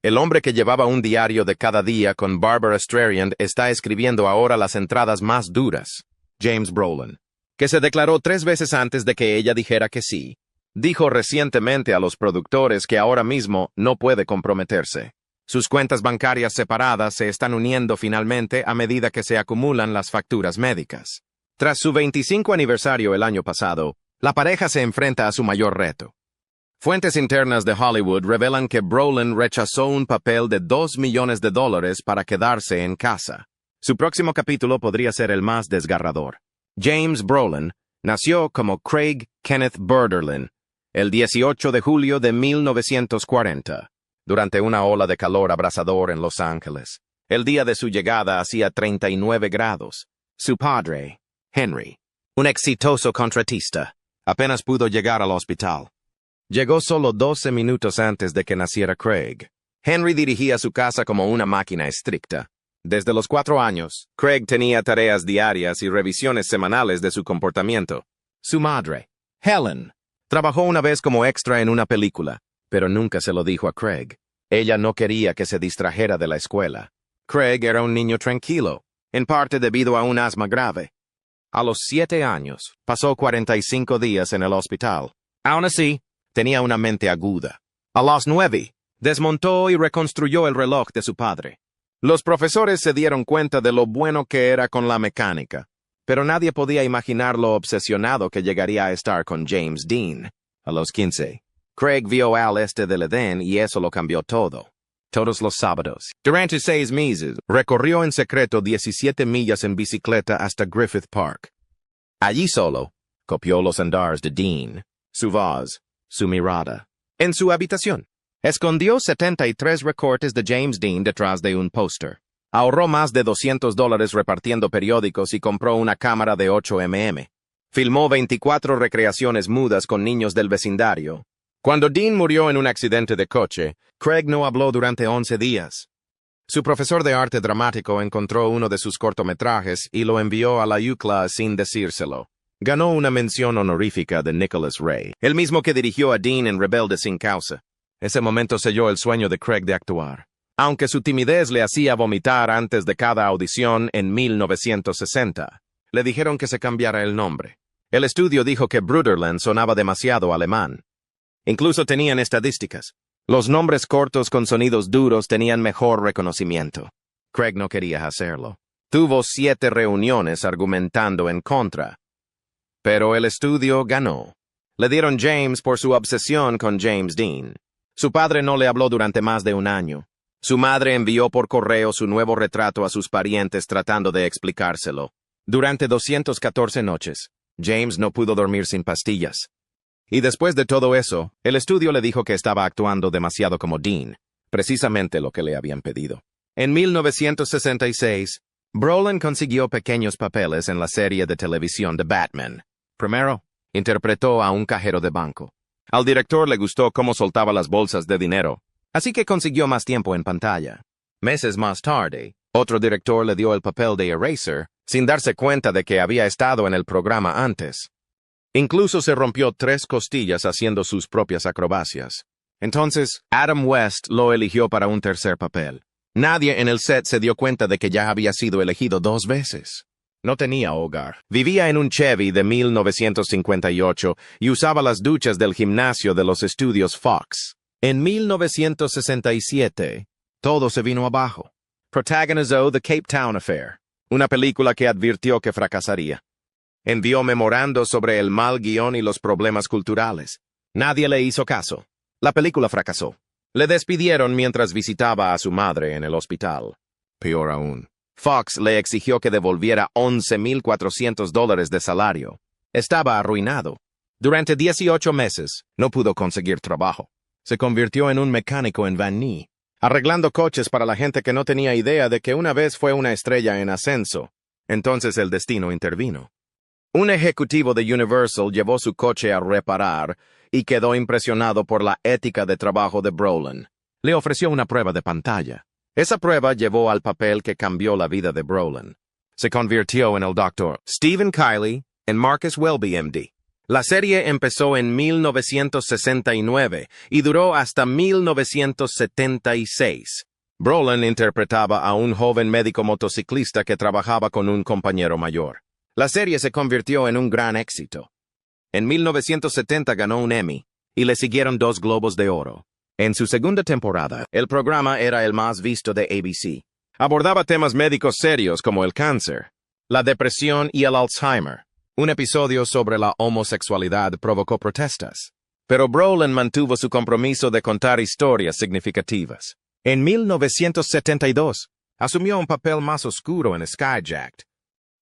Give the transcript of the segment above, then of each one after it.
El hombre que llevaba un diario de cada día con Barbara Strarion está escribiendo ahora las entradas más duras. James Brolin, que se declaró 3 veces antes de que ella dijera que sí, dijo recientemente a los productores que ahora mismo no puede comprometerse. Sus cuentas bancarias separadas se están uniendo finalmente a medida que se acumulan las facturas médicas. Tras su 25 aniversario el año pasado, la pareja se enfrenta a su mayor reto. Fuentes internas de Hollywood revelan que Brolin rechazó un papel de $2 millones para quedarse en casa. Su próximo capítulo podría ser el más desgarrador. James Brolin nació como Craig Kenneth Burderlin el 18 de julio de 1940, durante una ola de calor abrasador en Los Ángeles. El día de su llegada hacía 39 grados. Su padre, Henry, un exitoso contratista, apenas pudo llegar al hospital. Llegó solo 12 minutos antes de que naciera Craig. Henry dirigía su casa como una máquina estricta. Desde los 4 años, Craig tenía tareas diarias y revisiones semanales de su comportamiento. Su madre, Helen, trabajó una vez como extra en una película, pero nunca se lo dijo a Craig. Ella no quería que se distrajera de la escuela. Craig era un niño tranquilo, en parte debido a un asma grave. A los 7 años, pasó 45 días en el hospital. Aún así, tenía una mente aguda. A los 9, desmontó y reconstruyó el reloj de su padre. Los profesores se dieron cuenta de lo bueno que era con la mecánica, pero nadie podía imaginar lo obsesionado que llegaría a estar con James Dean. A los 15, Craig vio al este del Edén y eso lo cambió todo. Todos los sábados, durante 6 meses, recorrió en secreto 17 millas en bicicleta hasta Griffith Park. Allí solo, copió los andares de Dean, su voz, su mirada. En su habitación, escondió 73 recortes de James Dean detrás de un póster. Ahorró más de $200 repartiendo periódicos y compró una cámara de 8 mm. Filmó 24 recreaciones mudas con niños del vecindario. Cuando Dean murió en un accidente de coche, Craig no habló durante 11 días. Su profesor de arte dramático encontró uno de sus cortometrajes y lo envió a la UCLA sin decírselo. Ganó una mención honorífica de Nicholas Ray, el mismo que dirigió a Dean en Rebelde sin causa. Ese momento selló el sueño de Craig de actuar. Aunque su timidez le hacía vomitar antes de cada audición en 1960, le dijeron que se cambiara el nombre. El estudio dijo que Bruderland sonaba demasiado alemán. Incluso tenían estadísticas. Los nombres cortos con sonidos duros tenían mejor reconocimiento. Craig no quería hacerlo. Tuvo 7 reuniones argumentando en contra. Pero el estudio ganó. Le dieron James por su obsesión con James Dean. Su padre no le habló durante más de un año. Su madre envió por correo su nuevo retrato a sus parientes tratando de explicárselo. Durante 214 noches, James no pudo dormir sin pastillas. Y después de todo eso, el estudio le dijo que estaba actuando demasiado como Dean, precisamente lo que le habían pedido. En 1966, Brolin consiguió pequeños papeles en la serie de televisión de Batman. Primero, interpretó a un cajero de banco. Al director le gustó cómo soltaba las bolsas de dinero, así que consiguió más tiempo en pantalla. Meses más tarde, otro director le dio el papel de Eraser, sin darse cuenta de que había estado en el programa antes. Incluso se rompió 3 costillas haciendo sus propias acrobacias. Entonces, Adam West lo eligió para un tercer papel. Nadie en el set se dio cuenta de que ya había sido elegido 2 veces. No tenía hogar. Vivía en un Chevy de 1958 y usaba las duchas del gimnasio de los estudios Fox. En 1967, todo se vino abajo. Protagonizó The Cape Town Affair, una película que advirtió que fracasaría. Envió memorando sobre el mal guión y los problemas culturales. Nadie le hizo caso. La película fracasó. Le despidieron mientras visitaba a su madre en el hospital. Peor aún, Fox le exigió que devolviera $11,400 de salario. Estaba arruinado. Durante 18 meses, no pudo conseguir trabajo. Se convirtió en un mecánico en Van Nuys, arreglando coches para la gente que no tenía idea de que una vez fue una estrella en ascenso. Entonces el destino intervino. Un ejecutivo de Universal llevó su coche a reparar y quedó impresionado por la ética de trabajo de Brolin. Le ofreció una prueba de pantalla. Esa prueba llevó al papel que cambió la vida de Brolin. Se convirtió en el Dr. Stephen Kiley en Marcus Welby, MD. La serie empezó en 1969 y duró hasta 1976. Brolin interpretaba a un joven médico motociclista que trabajaba con un compañero mayor. La serie se convirtió en un gran éxito. En 1970 ganó un Emmy, y le siguieron 2 Globos de Oro. En su segunda temporada, el programa era el más visto de ABC. Abordaba temas médicos serios como el cáncer, la depresión y el Alzheimer. Un episodio sobre la homosexualidad provocó protestas, pero Brolin mantuvo su compromiso de contar historias significativas. En 1972, asumió un papel más oscuro en Skyjacked.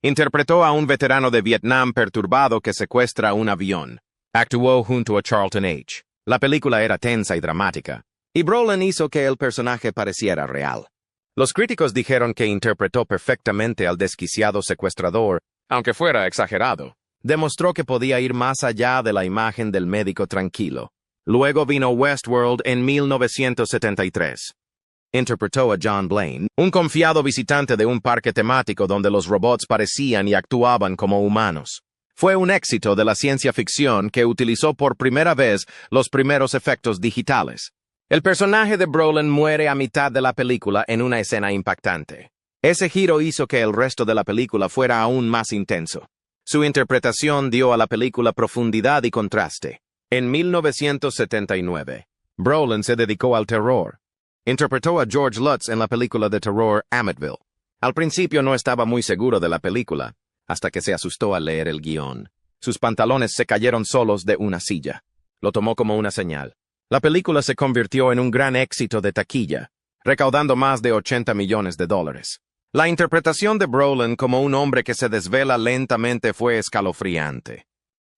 Interpretó a un veterano de Vietnam perturbado que secuestra un avión. Actuó junto a Charlton H. La película era tensa y dramática, y Brolin hizo que el personaje pareciera real. Los críticos dijeron que interpretó perfectamente al desquiciado secuestrador, aunque fuera exagerado. Demostró que podía ir más allá de la imagen del médico tranquilo. Luego vino Westworld en 1973. Interpretó a John Blaine, un confiado visitante de un parque temático donde los robots parecían y actuaban como humanos. Fue un éxito de la ciencia ficción que utilizó por primera vez los primeros efectos digitales. El personaje de Brolin muere a mitad de la película en una escena impactante. Ese giro hizo que el resto de la película fuera aún más intenso. Su interpretación dio a la película profundidad y contraste. En 1979, Brolin se dedicó al terror. Interpretó a George Lutz en la película de terror Amityville. Al principio no estaba muy seguro de la película, hasta que se asustó al leer el guión. Sus pantalones se cayeron solos de una silla. Lo tomó como una señal. La película se convirtió en un gran éxito de taquilla, recaudando más de $80 millones. La interpretación de Brolin como un hombre que se desvela lentamente fue escalofriante.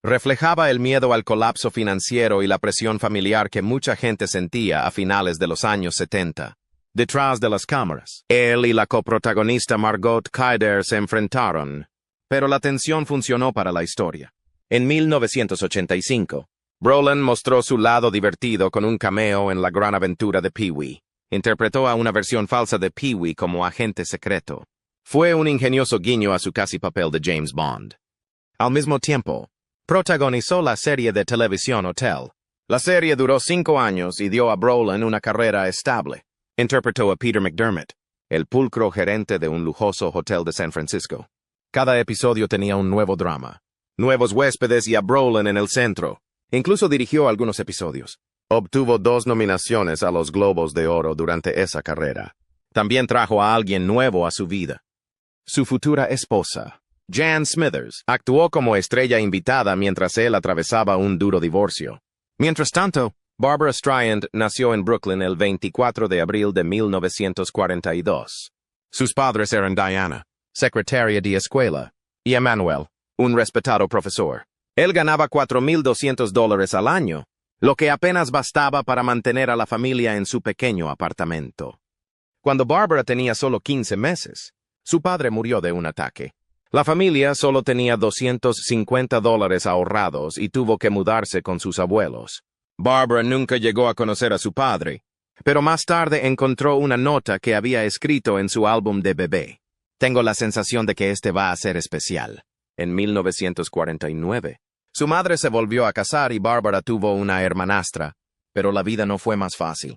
Reflejaba el miedo al colapso financiero y la presión familiar que mucha gente sentía a finales de los años 70. Detrás de las cámaras, él y la coprotagonista Margot Kidder se enfrentaron, pero la tensión funcionó para la historia. En 1985, Brolin mostró su lado divertido con un cameo en La Gran Aventura de Pee-wee. Interpretó a una versión falsa de Pee-wee como agente secreto. Fue un ingenioso guiño a su casi papel de James Bond. Al mismo tiempo, protagonizó la serie de televisión Hotel. La serie duró 5 años y dio a Brolin una carrera estable. Interpretó a Peter McDermott, el pulcro gerente de un lujoso hotel de San Francisco. Cada episodio tenía un nuevo drama, nuevos huéspedes y a Brolin en el centro. Incluso dirigió algunos episodios. Obtuvo 2 nominaciones a los Globos de Oro durante esa carrera. También trajo a alguien nuevo a su vida. Su futura esposa, Jan Smithers, actuó como estrella invitada mientras él atravesaba un duro divorcio. Mientras tanto, Barbara Streisand nació en Brooklyn el 24 de abril de 1942. Sus padres eran Diana, secretaria de escuela, y Emmanuel, un respetado profesor. Él ganaba $4,200 al año, lo que apenas bastaba para mantener a la familia en su pequeño apartamento. Cuando Barbara tenía solo 15 meses, su padre murió de un ataque. La familia solo tenía $250 ahorrados y tuvo que mudarse con sus abuelos. Barbara nunca llegó a conocer a su padre, pero más tarde encontró una nota que había escrito en su álbum de bebé. Tengo la sensación de que este va a ser especial. En 1949, su madre se volvió a casar y Barbara tuvo una hermanastra, pero la vida no fue más fácil.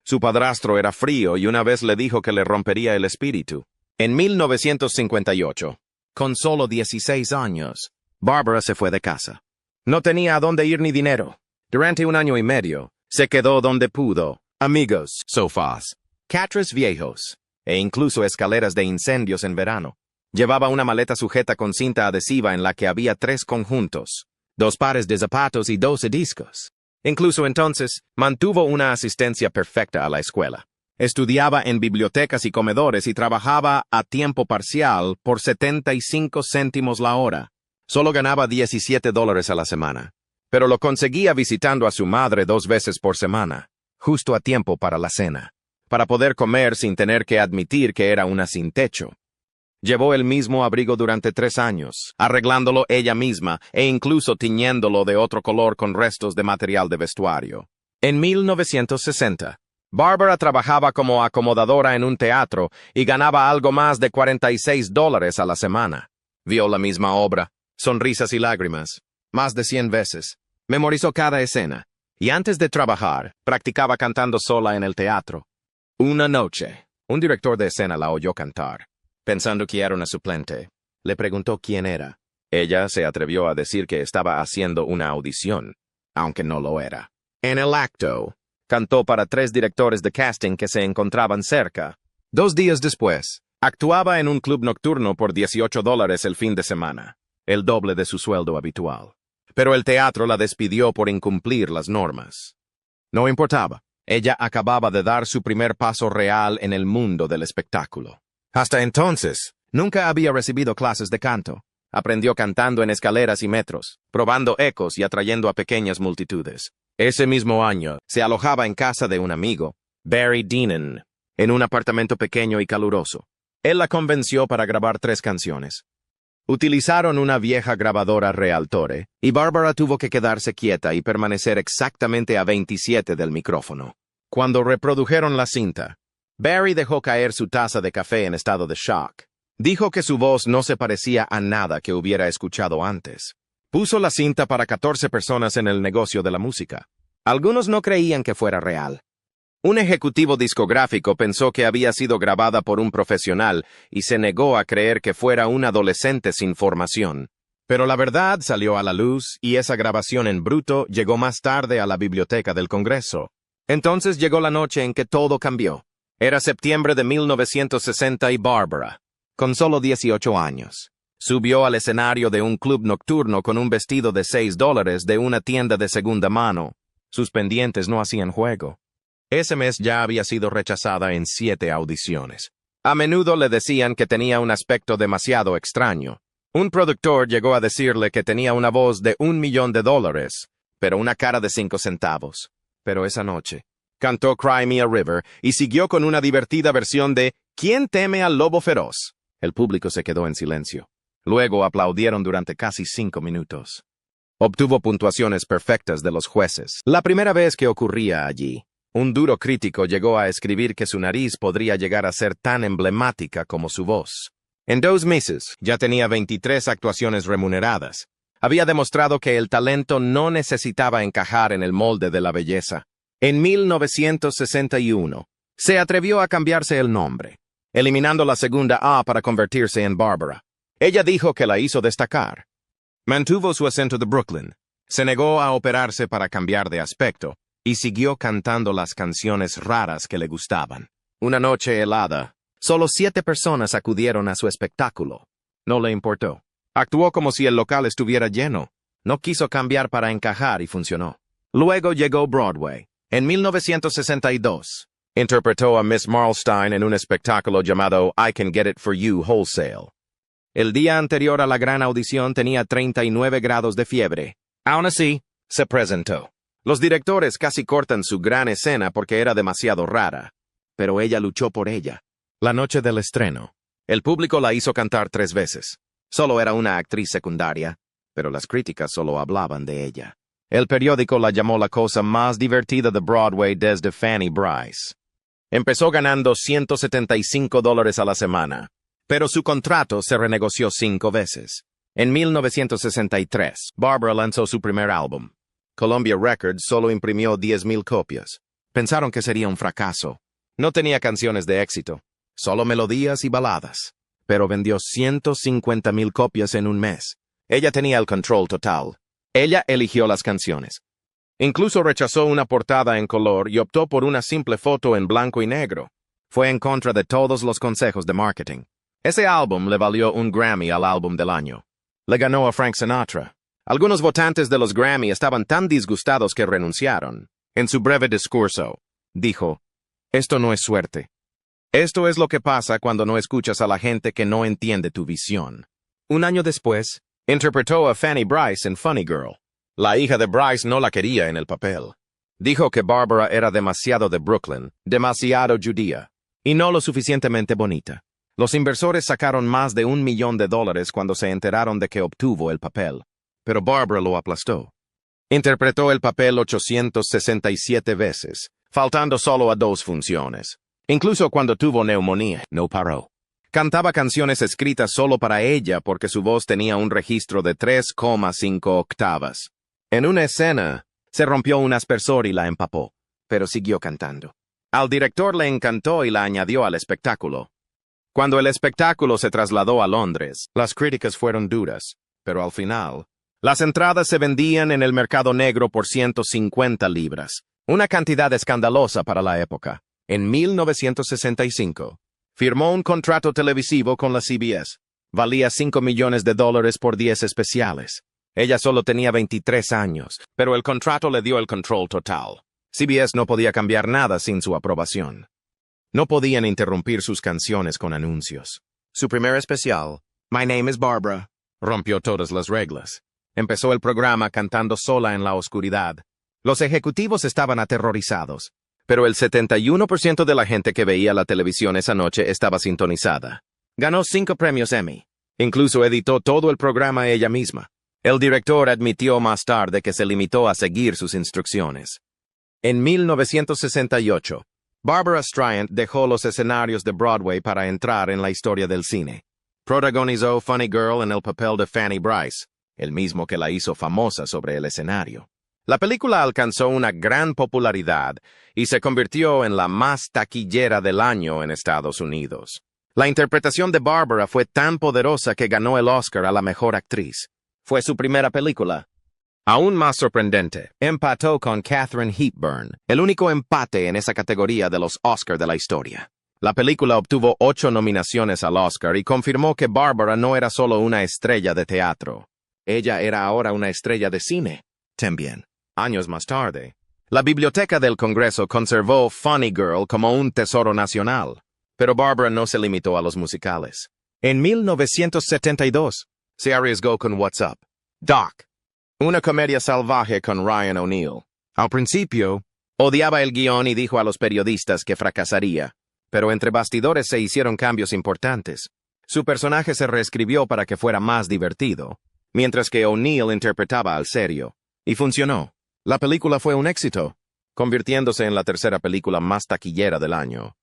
Su padrastro era frío y una vez le dijo que le rompería el espíritu. En 1958, con solo 16 años, Barbara se fue de casa. No tenía a dónde ir ni dinero. Durante 1 año y medio, se quedó donde pudo. Amigos, sofás, catres viejos, e incluso escaleras de incendios en verano. Llevaba una maleta sujeta con cinta adhesiva en la que había 3 conjuntos, 2 pares de zapatos y 12 discos. Incluso entonces, mantuvo una asistencia perfecta a la escuela. Estudiaba en bibliotecas y comedores y trabajaba a tiempo parcial por 75 céntimos la hora. Solo ganaba $17 a la semana, pero lo conseguía visitando a su madre 2 veces por semana, justo a tiempo para la cena, para poder comer sin tener que admitir que era una sin techo. Llevó el mismo abrigo durante 3 años, arreglándolo ella misma e incluso tiñéndolo de otro color con restos de material de vestuario. En 1960, Barbara trabajaba como acomodadora en un teatro y ganaba algo más de $46 a la semana. Vio la misma obra, Sonrisas y Lágrimas, más de 100 veces. Memorizó cada escena. Y antes de trabajar, practicaba cantando sola en el teatro. Una noche, un director de escena la oyó cantar. Pensando que era una suplente, le preguntó quién era. Ella se atrevió a decir que estaba haciendo una audición, aunque no lo era. En el acto, cantó para 3 directores de casting que se encontraban cerca. 2 días después, actuaba en un club nocturno por $18 el fin de semana, el doble de su sueldo habitual. Pero el teatro la despidió por incumplir las normas. No importaba, ella acababa de dar su primer paso real en el mundo del espectáculo. Hasta entonces, nunca había recibido clases de canto. Aprendió cantando en escaleras y metros, probando ecos y atrayendo a pequeñas multitudes. Ese mismo año, se alojaba en casa de un amigo, Barry Deenan, en un apartamento pequeño y caluroso. Él la convenció para grabar 3 canciones. Utilizaron una vieja grabadora Realtore, y Barbara tuvo que quedarse quieta y permanecer exactamente a 27 del micrófono. Cuando reprodujeron la cinta, Barry dejó caer su taza de café en estado de shock. Dijo que su voz no se parecía a nada que hubiera escuchado antes. Puso la cinta para 14 personas en el negocio de la música. Algunos no creían que fuera real. Un ejecutivo discográfico pensó que había sido grabada por un profesional y se negó a creer que fuera un adolescente sin formación. Pero la verdad salió a la luz y esa grabación en bruto llegó más tarde a la biblioteca del Congreso. Entonces llegó la noche en que todo cambió. Era septiembre de 1960 y Barbara, con solo 18 años, subió al escenario de un club nocturno con un vestido de $6 de una tienda de segunda mano. Sus pendientes no hacían juego. Ese mes ya había sido rechazada en 7 audiciones. A menudo le decían que tenía un aspecto demasiado extraño. Un productor llegó a decirle que tenía una voz de $1,000,000, pero una cara de 5 centavos. Pero esa noche, cantó Cry Me a River y siguió con una divertida versión de ¿Quién teme al lobo feroz? El público se quedó en silencio. Luego aplaudieron durante casi 5 minutos. Obtuvo puntuaciones perfectas de los jueces. La primera vez que ocurría allí, un duro crítico llegó a escribir que su nariz podría llegar a ser tan emblemática como su voz. En 2 meses, ya tenía 23 actuaciones remuneradas. Había demostrado que el talento no necesitaba encajar en el molde de la belleza. En 1961, se atrevió a cambiarse el nombre, eliminando la segunda A para convertirse en Barbara. Ella dijo que la hizo destacar. Mantuvo su acento de Brooklyn, se negó a operarse para cambiar de aspecto, y siguió cantando las canciones raras que le gustaban. Una noche helada, solo 7 personas acudieron a su espectáculo. No le importó. Actuó como si el local estuviera lleno. No quiso cambiar para encajar y funcionó. Luego llegó Broadway. En 1962, interpretó a Miss Marlstein en un espectáculo llamado I Can Get It For You Wholesale. El día anterior a la gran audición tenía 39 grados de fiebre. Aún así, se presentó. Los directores casi cortan su gran escena porque era demasiado rara, pero ella luchó por ella. La noche del estreno, el público la hizo cantar 3 veces. Solo era una actriz secundaria, pero las críticas solo hablaban de ella. El periódico la llamó la cosa más divertida de Broadway desde Fanny Brice. Empezó ganando $175 a la semana, pero su contrato se renegoció 5 veces. En 1963, Barbara lanzó su primer álbum. Columbia Records solo imprimió 10,000 copias. Pensaron que sería un fracaso. No tenía canciones de éxito, solo melodías y baladas. Pero vendió 150,000 copias en un mes. Ella tenía el control total. Ella eligió las canciones. Incluso rechazó una portada en color y optó por una simple foto en blanco y negro. Fue en contra de todos los consejos de marketing. Ese álbum le valió un Grammy al álbum del año. Le ganó a Frank Sinatra. Algunos votantes de los Grammy estaban tan disgustados que renunciaron. En su breve discurso, dijo, «Esto no es suerte. Esto es lo que pasa cuando no escuchas a la gente que no entiende tu visión». Un año después, interpretó a Fanny Brice en Funny Girl. La hija de Brice no la quería en el papel. Dijo que Barbara era demasiado de Brooklyn, demasiado judía, y no lo suficientemente bonita. Los inversores sacaron más de $1 millón cuando se enteraron de que obtuvo el papel. Pero Barbara lo aplastó. Interpretó el papel 867 veces, faltando solo a 2 funciones. Incluso cuando tuvo neumonía, no paró. Cantaba canciones escritas solo para ella porque su voz tenía un registro de 3,5 octavas. En una escena, se rompió un aspersor y la empapó, pero siguió cantando. Al director le encantó y la añadió al espectáculo. Cuando el espectáculo se trasladó a Londres, las críticas fueron duras, pero al final, las entradas se vendían en el mercado negro por 150 libras, una cantidad escandalosa para la época. En 1965, firmó un contrato televisivo con la CBS. Valía $5 millones por 10 especiales. Ella solo tenía 23 años, pero el contrato le dio el control total. CBS no podía cambiar nada sin su aprobación. No podían interrumpir sus canciones con anuncios. Su primer especial, My Name is Barbara, rompió todas las reglas. Empezó el programa cantando sola en la oscuridad. Los ejecutivos estaban aterrorizados, pero el 71% de la gente que veía la televisión esa noche estaba sintonizada. Ganó 5 premios Emmy. Incluso editó todo el programa ella misma. El director admitió más tarde que se limitó a seguir sus instrucciones. En 1968, Barbara Streisand dejó los escenarios de Broadway para entrar en la historia del cine. Protagonizó Funny Girl en el papel de Fanny Brice, el mismo que la hizo famosa sobre el escenario. La película alcanzó una gran popularidad y se convirtió en la más taquillera del año en Estados Unidos. La interpretación de Barbara fue tan poderosa que ganó el Oscar a la mejor actriz. Fue su primera película. Aún más sorprendente, empató con Katharine Hepburn, el único empate en esa categoría de los Oscar de la historia. La película obtuvo 8 nominaciones al Oscar y confirmó que Barbara no era solo una estrella de teatro. Ella era ahora una estrella de cine, también. Años más tarde, la Biblioteca del Congreso conservó Funny Girl como un tesoro nacional, pero Barbara no se limitó a los musicales. En 1972, se arriesgó con What's Up, Doc, una comedia salvaje con Ryan O'Neal. Al principio, odiaba el guión y dijo a los periodistas que fracasaría, pero entre bastidores se hicieron cambios importantes. Su personaje se reescribió para que fuera más divertido, mientras que O'Neal interpretaba al serio, y funcionó. La película fue un éxito, convirtiéndose en la tercera película más taquillera del año.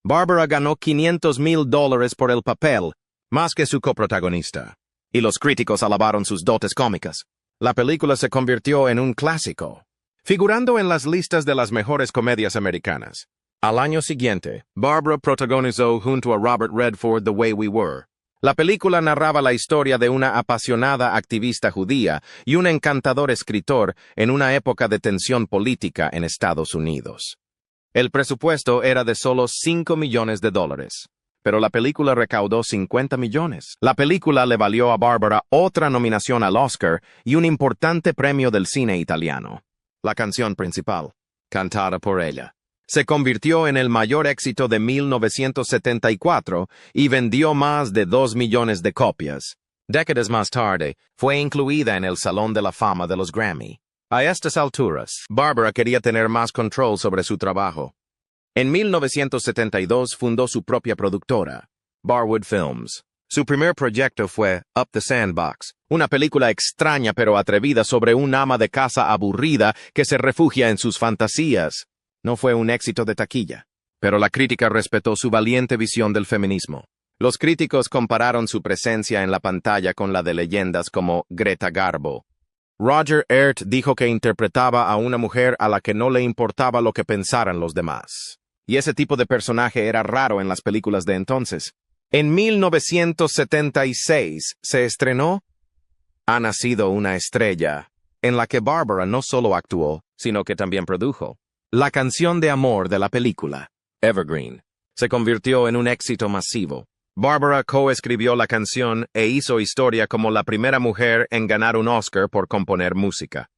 Barbara ganó $500,000 por el papel, más que su coprotagonista, y los críticos alabaron sus dotes cómicas. La película se convirtió en un clásico, figurando en las listas de las mejores comedias americanas. Al año siguiente, Barbara protagonizó junto a Robert Redford The Way We Were. La película narraba la historia de una apasionada activista judía y un encantador escritor en una época de tensión política en Estados Unidos. El presupuesto era de solo $5 millones, pero la película recaudó 50 millones. La película le valió a Barbara otra nominación al Oscar y un importante premio del cine italiano. La canción principal, cantada por ella, se convirtió en el mayor éxito de 1974 y vendió más de 2 millones de copias. Décadas más tarde, fue incluida en el Salón de la Fama de los Grammy. A estas alturas, Barbara quería tener más control sobre su trabajo. En 1972 fundó su propia productora, Barwood Films. Su primer proyecto fue Up the Sandbox, una película extraña pero atrevida sobre un ama de casa aburrida que se refugia en sus fantasías. No fue un éxito de taquilla, pero la crítica respetó su valiente visión del feminismo. Los críticos compararon su presencia en la pantalla con la de leyendas como Greta Garbo. Roger Ebert dijo que interpretaba a una mujer a la que no le importaba lo que pensaran los demás. Y ese tipo de personaje era raro en las películas de entonces. En 1976 se estrenó Ha nacido una estrella, en la que Barbara no solo actuó, sino que también produjo. La canción de amor de la película, Evergreen, se convirtió en un éxito masivo. Barbara coescribió la canción e hizo historia como la primera mujer en ganar un Oscar por componer música.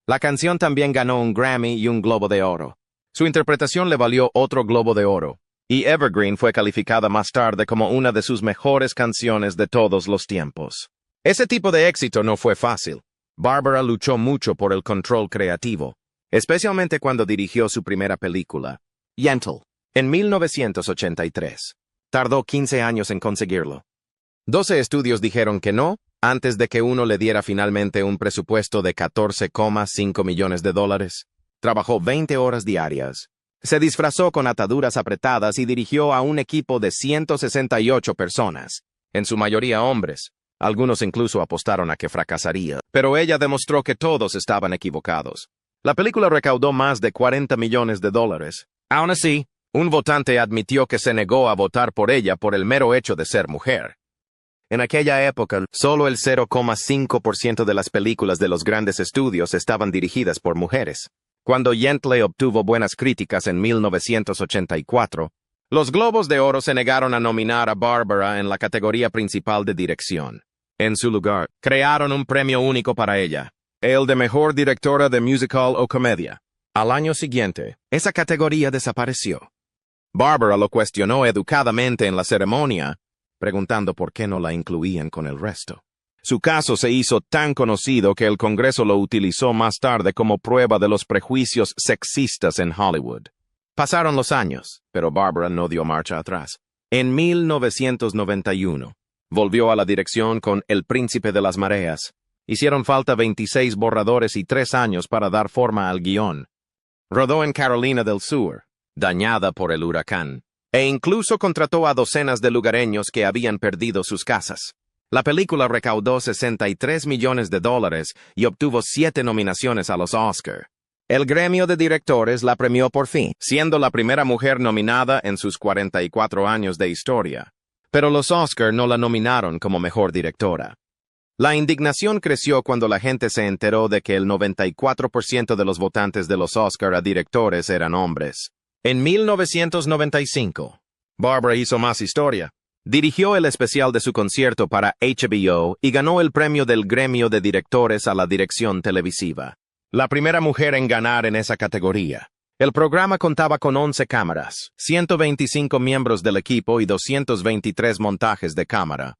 La canción también ganó un Grammy y un Globo de Oro. Su interpretación le valió otro Globo de Oro, y Evergreen fue calificada más tarde como una de sus mejores canciones de todos los tiempos. Ese tipo de éxito no fue fácil. Barbara luchó mucho por el control creativo, especialmente cuando dirigió su primera película, Yentl, en 1983. Tardó 15 años en conseguirlo. 12 estudios dijeron que no, antes de que uno le diera finalmente un presupuesto de $14,5 millones. Trabajó 20 horas diarias, Se disfrazó con ataduras apretadas y dirigió a un equipo de 168 personas, en su mayoría hombres. Algunos incluso apostaron a que fracasaría, pero ella demostró que todos estaban equivocados. La película recaudó más de $40 millones. Aún así, un votante admitió que se negó a votar por ella por el mero hecho de ser mujer. En aquella época, solo el 0,5% de las películas de los grandes estudios estaban dirigidas por mujeres. Cuando Yentl obtuvo buenas críticas en 1984, los Globos de Oro se negaron a nominar a Barbara en la categoría principal de dirección. En su lugar, crearon un premio único para ella, el de Mejor Directora de Musical o Comedia. Al año siguiente, esa categoría desapareció. Barbara lo cuestionó educadamente en la ceremonia, preguntando por qué no la incluían con el resto. Su caso se hizo tan conocido que el Congreso lo utilizó más tarde como prueba de los prejuicios sexistas en Hollywood. Pasaron los años, pero Barbara no dio marcha atrás. En 1991, volvió a la dirección con El Príncipe de las Mareas. Hicieron falta 26 borradores y 3 años para dar forma al guión. Rodó en Carolina del Sur, dañada por el huracán, e incluso contrató a docenas de lugareños que habían perdido sus casas. La película recaudó $63 millones y obtuvo 7 nominaciones a los Oscar. El gremio de directores la premió por fin, siendo la primera mujer nominada en sus 44 años de historia. Pero los Oscar no la nominaron como mejor directora. La indignación creció cuando la gente se enteró de que el 94% de los votantes de los Oscar a directores eran hombres. En 1995, Barbara hizo más historia. Dirigió el especial de su concierto para HBO y ganó el premio del gremio de directores a la dirección televisiva. La primera mujer en ganar en esa categoría. El programa contaba con 11 cámaras, 125 miembros del equipo y 223 montajes de cámara.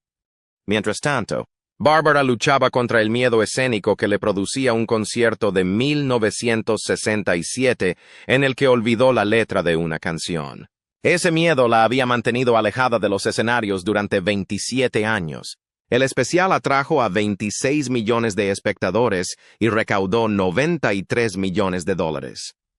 Mientras tanto, Barbara luchaba contra el miedo escénico que le producía un concierto de 1967 en el que olvidó la letra de una canción. Ese miedo la había mantenido alejada de los escenarios durante 27 años. El especial atrajo a 26 millones de espectadores y recaudó $93 millones.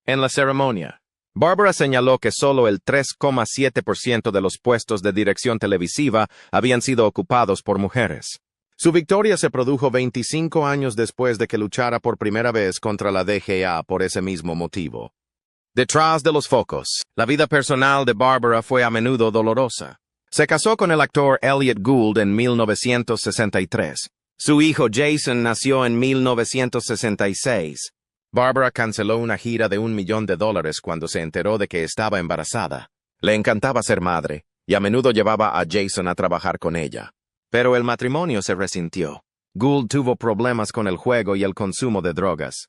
En la ceremonia, Barbara señaló que solo el 3,7% de los puestos de dirección televisiva habían sido ocupados por mujeres. Su victoria se produjo 25 años después de que luchara por primera vez contra la DGA por ese mismo motivo. Detrás de los focos, la vida personal de Barbara fue a menudo dolorosa. Se casó con el actor Elliot Gould en 1963. Su hijo Jason nació en 1966. Barbara canceló una gira de $1 millón cuando se enteró de que estaba embarazada. Le encantaba ser madre, y a menudo llevaba a Jason a trabajar con ella. Pero el matrimonio se resintió. Gould tuvo problemas con el juego y el consumo de drogas.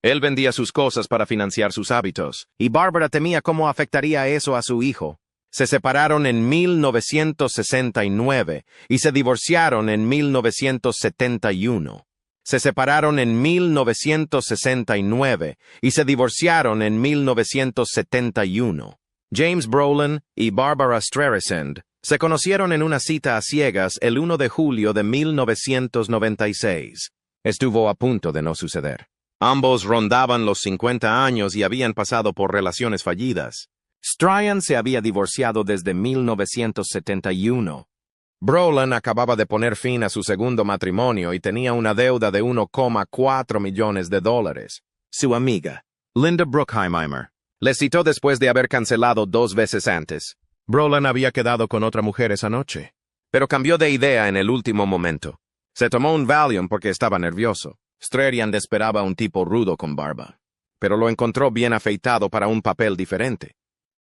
Él vendía sus cosas para financiar sus hábitos, y Barbara temía cómo afectaría eso a su hijo. Se separaron en 1969 y se divorciaron en 1971. Se separaron en 1969 y se divorciaron en 1971. James Brolin y Barbara Streisand se conocieron en una cita a ciegas el 1 de julio de 1996. Estuvo a punto de no suceder. Ambos rondaban los 50 años y habían pasado por relaciones fallidas. Streisand se había divorciado desde 1971. Brolin acababa de poner fin a su segundo matrimonio y tenía una deuda de $1,4 millones. Su amiga, Linda Bruckheimer, le citó después de haber cancelado 2 veces antes. Brolin había quedado con otra mujer esa noche, pero cambió de idea en el último momento. Se tomó un Valium porque estaba nervioso. Streisand esperaba un tipo rudo con barba, pero lo encontró bien afeitado para un papel diferente.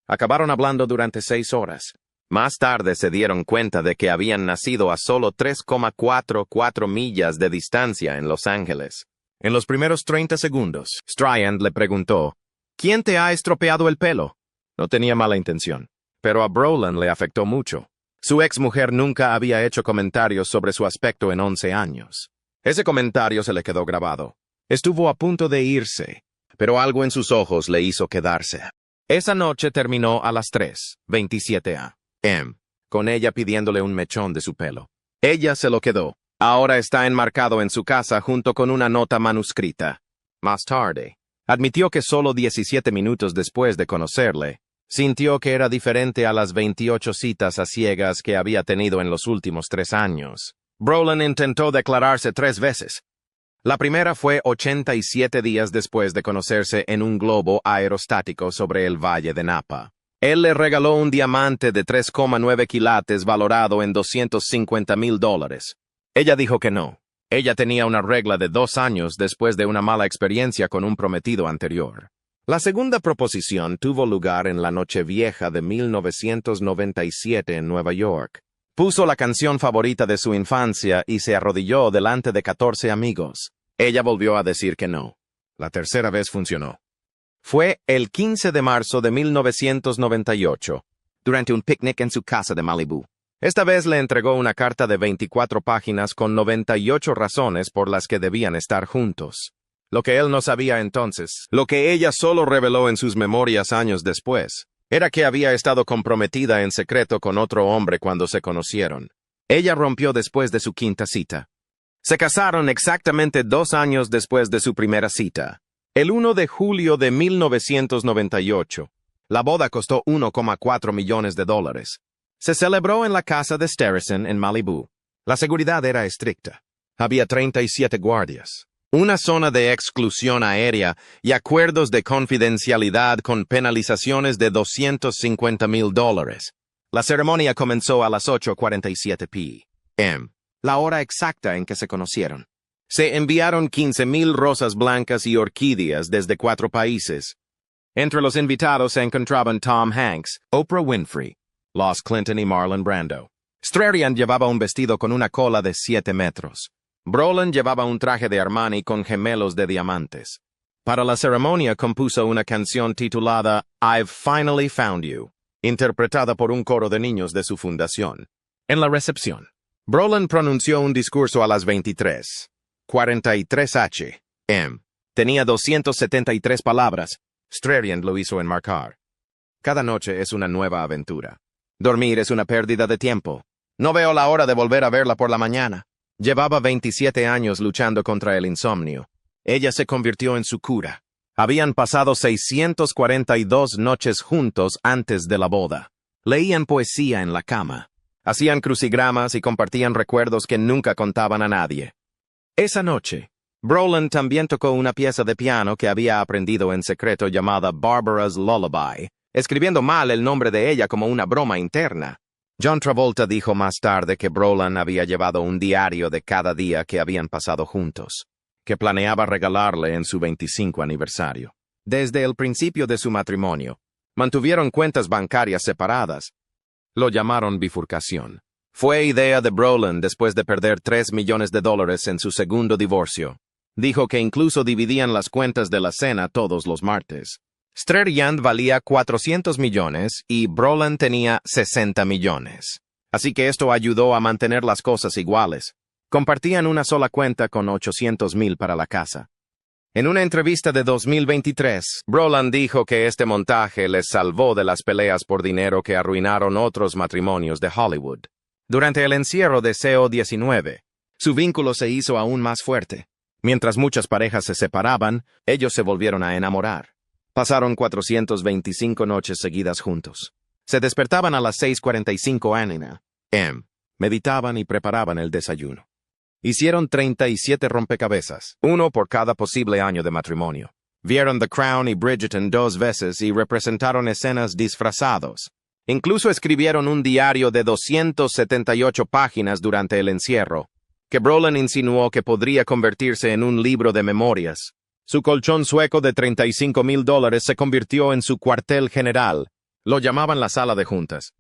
Acabaron hablando durante 6 horas. Más tarde se dieron cuenta de que habían nacido a solo 3,44 millas de distancia en Los Ángeles. En los primeros 30 segundos, Streisand le preguntó, ¿quién te ha estropeado el pelo? No tenía mala intención, pero a Brolin le afectó mucho. Su exmujer nunca había hecho comentarios sobre su aspecto en 11 años. Ese comentario se le quedó grabado. Estuvo a punto de irse, pero algo en sus ojos le hizo quedarse. Esa noche terminó a las 3:27 a.m., con ella pidiéndole un mechón de su pelo. Ella se lo quedó. Ahora está enmarcado en su casa junto con una nota manuscrita. Más tarde, Admitió que solo 17 minutos después de conocerle, sintió que era diferente a las 28 citas a ciegas que había tenido en los últimos 3 años. Brolin intentó declararse 3 veces. La primera fue 87 días después de conocerse en un globo aerostático sobre el Valle de Napa. Él le regaló un diamante de 3,9 quilates valorado en $250,000. Ella dijo que no. Ella tenía una regla de 2 años después de una mala experiencia con un prometido anterior. La segunda proposición tuvo lugar en la Nochevieja de 1997 en Nueva York. Puso la canción favorita de su infancia y se arrodilló delante de 14 amigos. Ella volvió a decir que no. La tercera vez funcionó. Fue el 15 de marzo de 1998, durante un picnic en su casa de Malibu. Esta vez le entregó una carta de 24 páginas con 98 razones por las que debían estar juntos. Lo que él no sabía entonces, lo que ella solo reveló en sus memorias años después, era que había estado comprometida en secreto con otro hombre cuando se conocieron. Ella rompió después de su quinta cita. Se casaron exactamente 2 años después de su primera cita. El 1 de julio de 1998. La boda costó $1,4 millones. Se celebró en la casa de Sterrison en Malibu. La seguridad era estricta. Había 37 guardias, una zona de exclusión aérea y acuerdos de confidencialidad con penalizaciones de $250,000. La ceremonia comenzó a las 8:47 p.m., la hora exacta en que se conocieron. Se enviaron 15,000 rosas blancas y orquídeas desde 4 países. Entre los invitados se encontraban Tom Hanks, Oprah Winfrey, Los Clinton y Marlon Brando. Strerian llevaba un vestido con una cola de 7 metros. Brolin llevaba un traje de Armani con gemelos de diamantes. Para la ceremonia compuso una canción titulada I've Finally Found You, interpretada por un coro de niños de su fundación. En la recepción, Brolin pronunció un discurso a las 23:43 m. Tenía 273 palabras. Strerian lo hizo enmarcar. Cada noche es una nueva aventura. Dormir es una pérdida de tiempo. No veo la hora de volver a verla por la mañana. Llevaba 27 años luchando contra el insomnio. Ella se convirtió en su cura. Habían pasado 642 noches juntos antes de la boda. Leían poesía en la cama. Hacían crucigramas y compartían recuerdos que nunca contaban a nadie. Esa noche, Brolin también tocó una pieza de piano que había aprendido en secreto llamada Barbara's Lullaby, escribiendo mal el nombre de ella como una broma interna. John Travolta dijo más tarde que Brolin había llevado un diario de cada día que habían pasado juntos, que planeaba regalarle en su 25 aniversario. Desde el principio de su matrimonio, mantuvieron cuentas bancarias separadas. Lo llamaron bifurcación. Fue idea de Brolin después de perder $3 millones en su segundo divorcio. Dijo que incluso dividían las cuentas de la cena todos los martes. Strerian valía 400 millones y Brolin tenía 60 millones. Así que esto ayudó a mantener las cosas iguales. Compartían una sola cuenta con 800,000 para la casa. En una entrevista de 2023, Brolin dijo que este montaje les salvó de las peleas por dinero que arruinaron otros matrimonios de Hollywood. Durante el encierro de CO-19, su vínculo se hizo aún más fuerte. Mientras muchas parejas se separaban, ellos se volvieron a enamorar. Pasaron 425 noches seguidas juntos. Se despertaban a las 6:45 a.m. Meditaban y preparaban el desayuno. Hicieron 37 rompecabezas, uno por cada posible año de matrimonio. Vieron The Crown y Bridgerton 2 veces y representaron escenas disfrazados. Incluso escribieron un diario de 278 páginas durante el encierro, que Brolin insinuó que podría convertirse en un libro de memorias. Su colchón sueco de $35,000 se convirtió en su cuartel general. Lo llamaban la sala de juntas.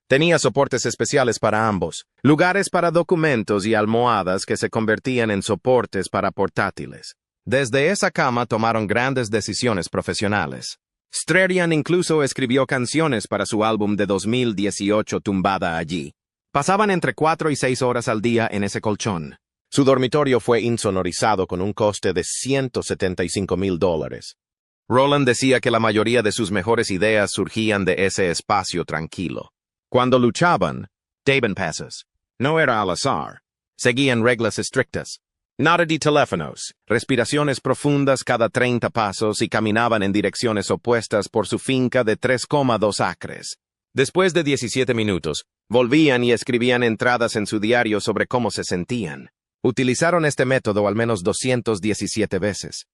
Tenía soportes especiales para ambos, lugares para documentos y almohadas que se convertían en soportes para portátiles. Desde esa cama tomaron grandes decisiones profesionales. Strerian incluso escribió canciones para su álbum de 2018 Tumbada allí. Pasaban entre 4 y 6 horas al día en ese colchón. Su dormitorio fue insonorizado con un coste de $175,000. Roland decía que la mayoría de sus mejores ideas surgían de ese espacio tranquilo. Cuando luchaban, Deben Passes, no era al azar. Seguían reglas estrictas. Nada de teléfonos, respiraciones profundas cada 30 pasos y caminaban en direcciones opuestas por su finca de 3,2 acres. Después de 17 minutos, volvían y escribían entradas en su diario sobre cómo se sentían. Utilizaron este método al menos 217 veces.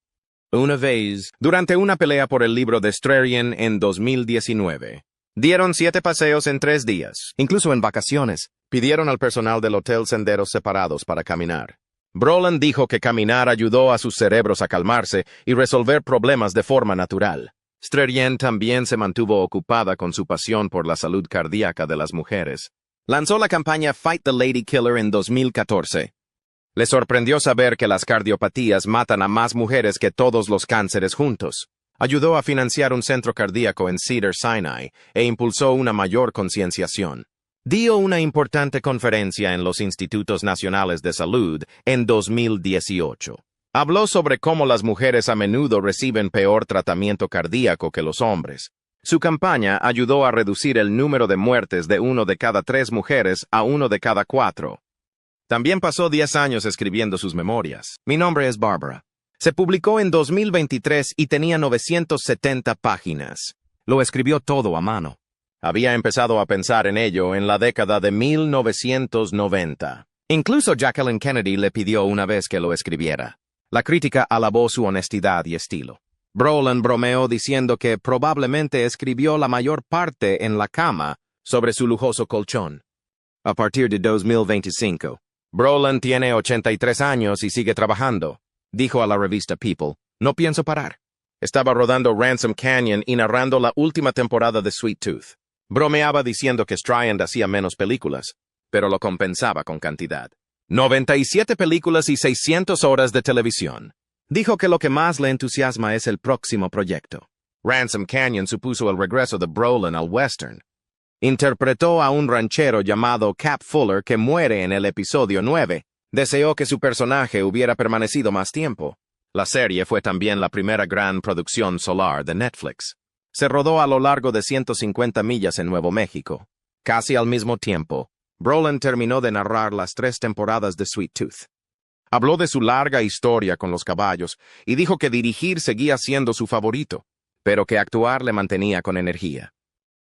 Una vez, durante una pelea por el libro de Strarion en 2019, dieron 7 paseos en 3 días, incluso en vacaciones. Pidieron al personal del hotel senderos separados para caminar. Brolin dijo que caminar ayudó a sus cerebros a calmarse y resolver problemas de forma natural. Strarion también se mantuvo ocupada con su pasión por la salud cardíaca de las mujeres. Lanzó la campaña Fight the Lady Killer en 2014. Le sorprendió saber que las cardiopatías matan a más mujeres que todos los cánceres juntos. Ayudó a financiar un centro cardíaco en Cedars-Sinai e impulsó una mayor concienciación. Dio una importante conferencia en los Institutos Nacionales de Salud en 2018. Habló sobre cómo las mujeres a menudo reciben peor tratamiento cardíaco que los hombres. Su campaña ayudó a reducir el número de muertes de 1 de cada 3 mujeres a 1 de cada 4. También pasó 10 años escribiendo sus memorias. Mi nombre es Barbara. Se publicó en 2023 y tenía 970 páginas. Lo escribió todo a mano. Había empezado a pensar en ello en la década de 1990. Incluso Jacqueline Kennedy le pidió una vez que lo escribiera. La crítica alabó su honestidad y estilo. Brolin bromeó diciendo que probablemente escribió la mayor parte en la cama sobre su lujoso colchón. A partir de 2025, Brolin tiene 83 años y sigue trabajando. Dijo a la revista People, no pienso parar. Estaba rodando Ransom Canyon y narrando la última temporada de Sweet Tooth. Bromeaba diciendo que Strand hacía menos películas, pero lo compensaba con cantidad. 97 películas y 600 horas de televisión. Dijo que lo que más le entusiasma es el próximo proyecto. Ransom Canyon supuso el regreso de Brolin al western. Interpretó a un ranchero llamado Cap Fuller que muere en el episodio 9. Deseó que su personaje hubiera permanecido más tiempo. La serie fue también la primera gran producción solar de Netflix. Se rodó a lo largo de 150 millas en Nuevo México. Casi al mismo tiempo, Brolin terminó de narrar las 3 temporadas de Sweet Tooth. Habló de su larga historia con los caballos y dijo que dirigir seguía siendo su favorito, pero que actuar le mantenía con energía.